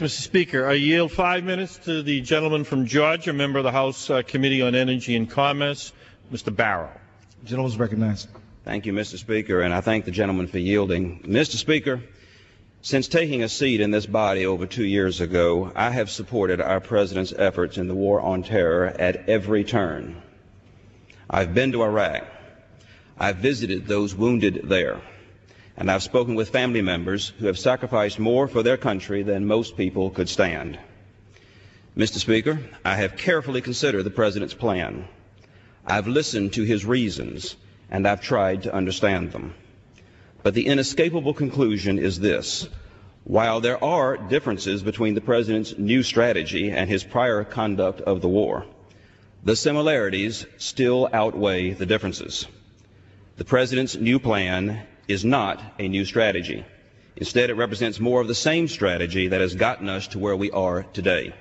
Mr. Speaker, I yield 5 minutes to the gentleman from Georgia, a member of the House Committee on Energy and Commerce, Mr. Barrow. The gentleman is recognized. Thank you, Mr. Speaker, and I thank the gentleman for yielding. Mr. Speaker, since taking a seat in this body over 2 years ago, I have supported our President's efforts in the war on terror at every turn. I've been to Iraq. I've visited those wounded there. And I've spoken with family members who have sacrificed more for their country than most people could stand. Mr. Speaker, I have carefully considered the President's plan. I've listened to his reasons, and I've tried to understand them. But the inescapable conclusion is this. While there are differences between the President's new strategy and his prior conduct of the war, the similarities still outweigh the differences. The President's new plan is not a new strategy. Instead, it represents more of the same strategy that has gotten us to where we are today.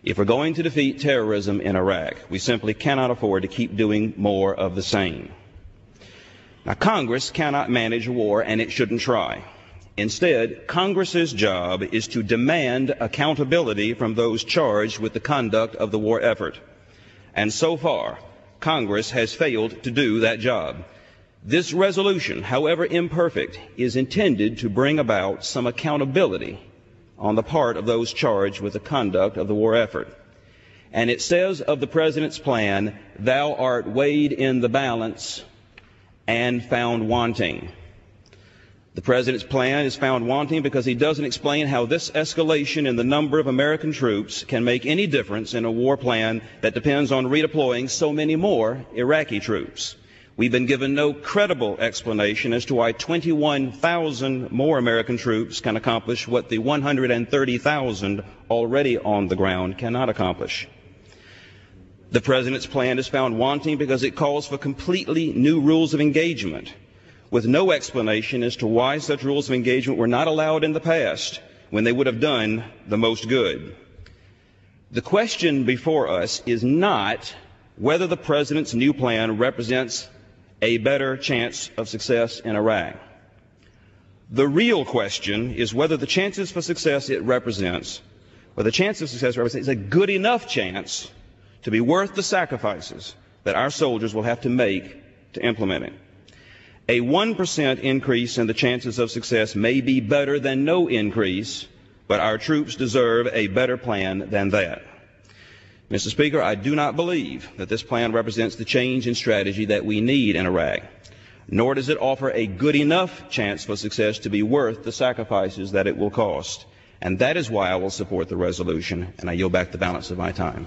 If we're going to defeat terrorism in Iraq, we simply cannot afford to keep doing more of the same. Now, Congress cannot manage a war, and it shouldn't try. Instead, Congress's job is to demand accountability from those charged with the conduct of the war effort. And so far, Congress has failed to do that job. This resolution, however imperfect, is intended to bring about some accountability on the part of those charged with the conduct of the war effort. And it says of the President's plan, "Thou art weighed in the balance and found wanting." The President's plan is found wanting because he doesn't explain how this escalation in the number of American troops can make any difference in a war plan that depends on redeploying so many more Iraqi troops. We've been given no credible explanation as to why 21,000 more American troops can accomplish what the 130,000 already on the ground cannot accomplish. The President's plan is found wanting because it calls for completely new rules of engagement, with no explanation as to why such rules of engagement were not allowed in the past when they would have done the most good. The question before us is not whether the President's new plan represents a better chance of success in Iraq. The real question is whether the chances for success it represents, or the chance of success it represents, is a good enough chance to be worth the sacrifices that our soldiers will have to make to implement it. A 1% increase in the chances of success may be better than no increase, but our troops deserve a better plan than that. Mr. Speaker, I do not believe that this plan represents the change in strategy that we need in Iraq, nor does it offer a good enough chance for success to be worth the sacrifices that it will cost. And that is why I will support the resolution, and I yield back the balance of my time.